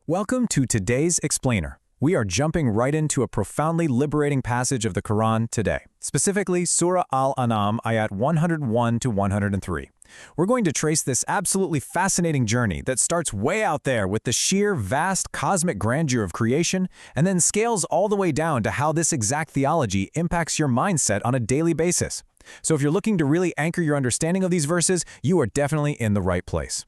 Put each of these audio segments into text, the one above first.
Welcome to today's Explainer. We are jumping right into a profoundly liberating passage of the Quran today, specifically Surah Al-An'am, ayat 101 to 103. We're going to trace this absolutely fascinating journey that starts way out there with the sheer vast cosmic grandeur of creation and then scales all the way down to how this exact theology impacts your mindset on a daily basis. So if you're looking to really anchor your understanding of these verses, you are definitely in the right place.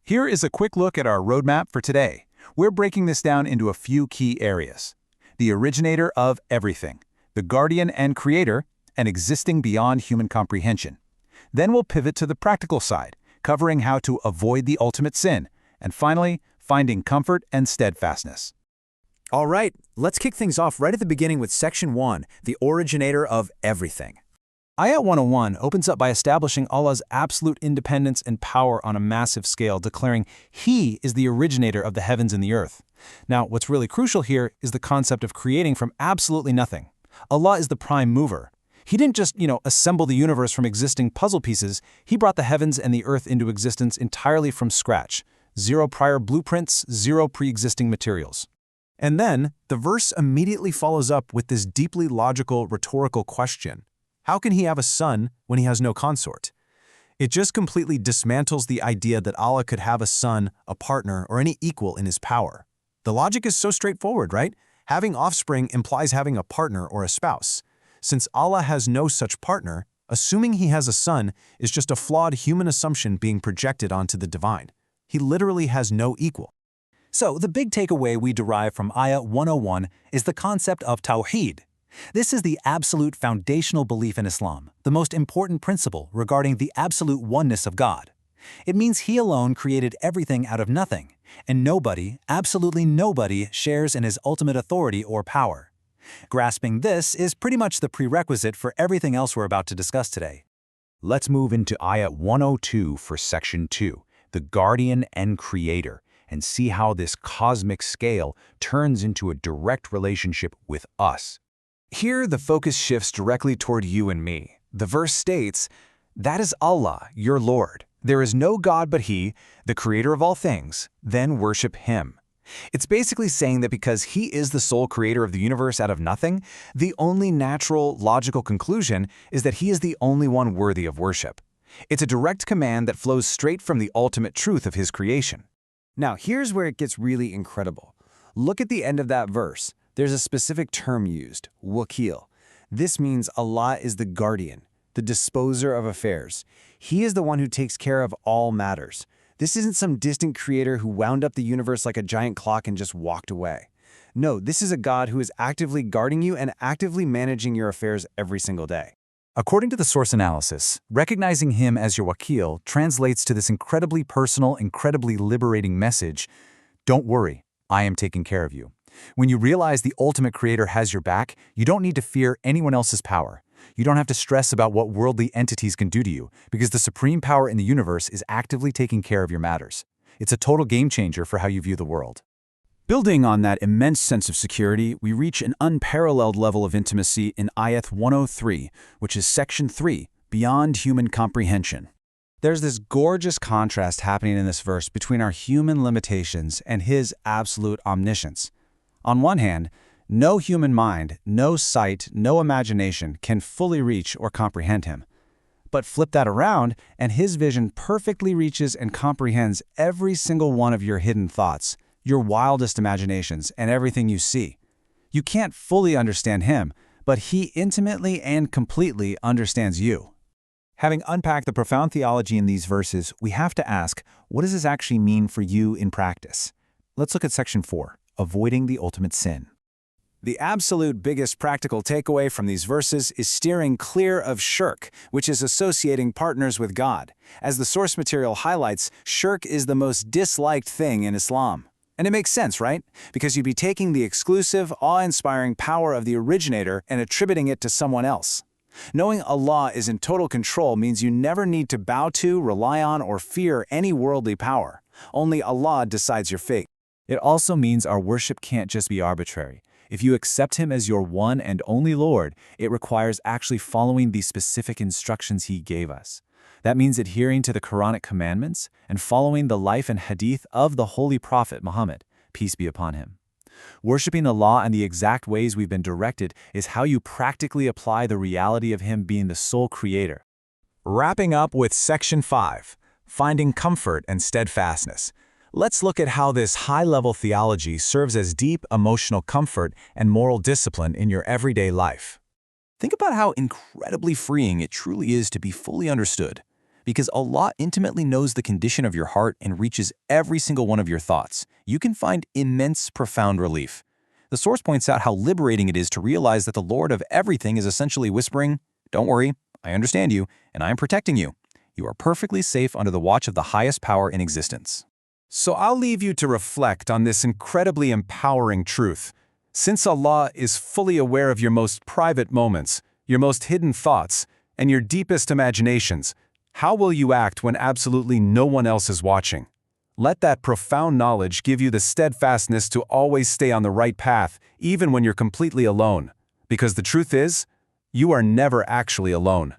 Here is a quick look at our roadmap for today. We're breaking this down into a few key areas: the originator of everything, the guardian and creator, and existing beyond human comprehension. Then we'll pivot to the practical side, covering how to avoid the ultimate sin, and finally, finding comfort and steadfastness. All right, let's kick things off right at the beginning with Section 1, the originator of everything. Ayat 101 opens up by establishing Allah's absolute independence and power on a massive scale, declaring He is the originator of the heavens and the earth. Now, what's really crucial here is the concept of creating from absolutely nothing. Allah is the prime mover. He didn't just, assemble the universe from existing puzzle pieces. He brought the heavens and the earth into existence entirely from scratch. Zero prior blueprints, zero pre-existing materials. And then, the verse immediately follows up with this deeply logical, rhetorical question. How can he have a son when he has no consort? It just completely dismantles the idea that Allah could have a son, a partner, or any equal in his power. The logic is so straightforward, right? Having offspring implies having a partner or a spouse. Since Allah has no such partner, assuming he has a son is just a flawed human assumption being projected onto the divine. He literally has no equal. So the big takeaway we derive from Ayah 101 is the concept of Tawheed. This is the absolute foundational belief in Islam, the most important principle regarding the absolute oneness of God. It means He alone created everything out of nothing, and nobody, absolutely nobody, shares in His ultimate authority or power. Grasping this is pretty much the prerequisite for everything else we're about to discuss today. Let's move into Ayat 102 for Section 2, the guardian and creator, and see how this cosmic scale turns into a direct relationship with us. Here, the focus shifts directly toward you and me. The verse states, "That is Allah, your Lord. There is no God but He, the creator of all things. Then worship Him." It's basically saying that because He is the sole creator of the universe out of nothing, the only natural, logical conclusion is that He is the only one worthy of worship. It's a direct command that flows straight from the ultimate truth of His creation. Now, here's where it gets really incredible. Look at the end of that verse. There's a specific term used, wakil. This means Allah is the guardian, the disposer of affairs. He is the one who takes care of all matters. This isn't some distant creator who wound up the universe like a giant clock and just walked away. No, this is a God who is actively guarding you and actively managing your affairs every single day. According to the source analysis, recognizing Him as your wakil translates to this incredibly personal, incredibly liberating message: don't worry, I am taking care of you. When you realize the ultimate creator has your back, you don't need to fear anyone else's power. You don't have to stress about what worldly entities can do to you, because the supreme power in the universe is actively taking care of your matters. It's a total game changer for how you view the world. Building on that immense sense of security, we reach an unparalleled level of intimacy in Ayat 103, which is Section 3, Beyond Human Comprehension. There's this gorgeous contrast happening in this verse between our human limitations and His absolute omniscience. On one hand, no human mind, no sight, no imagination can fully reach or comprehend Him. But flip that around, and His vision perfectly reaches and comprehends every single one of your hidden thoughts, your wildest imaginations, and everything you see. You can't fully understand Him, but He intimately and completely understands you. Having unpacked the profound theology in these verses, we have to ask, what does this actually mean for you in practice? Let's look at Section 4. Avoiding the ultimate sin. The absolute biggest practical takeaway from these verses is steering clear of shirk, which is associating partners with God. As the source material highlights, shirk is the most disliked thing in Islam. And it makes sense, right? Because you'd be taking the exclusive, awe-inspiring power of the originator and attributing it to someone else. Knowing Allah is in total control means you never need to bow to, rely on, or fear any worldly power. Only Allah decides your fate. It also means our worship can't just be arbitrary. If you accept Him as your one and only Lord, it requires actually following the specific instructions He gave us. That means adhering to the Quranic commandments and following the life and hadith of the Holy Prophet Muhammad, peace be upon him. Worshipping Allah in the exact ways we've been directed is how you practically apply the reality of Him being the sole creator. Wrapping up with Section 5, Finding Comfort and Steadfastness. Let's look at how this high-level theology serves as deep emotional comfort and moral discipline in your everyday life. Think about how incredibly freeing it truly is to be fully understood, because Allah intimately knows the condition of your heart and reaches every single one of your thoughts. You can find immense, profound relief. The source points out how liberating it is to realize that the Lord of everything is essentially whispering, "Don't worry, I understand you, and I am protecting you. You are perfectly safe under the watch of the highest power in existence." So I'll leave you to reflect on this incredibly empowering truth. Since Allah is fully aware of your most private moments, your most hidden thoughts, and your deepest imaginations, how will you act when absolutely no one else is watching? Let that profound knowledge give you the steadfastness to always stay on the right path, even when you're completely alone. Because the truth is, you are never actually alone.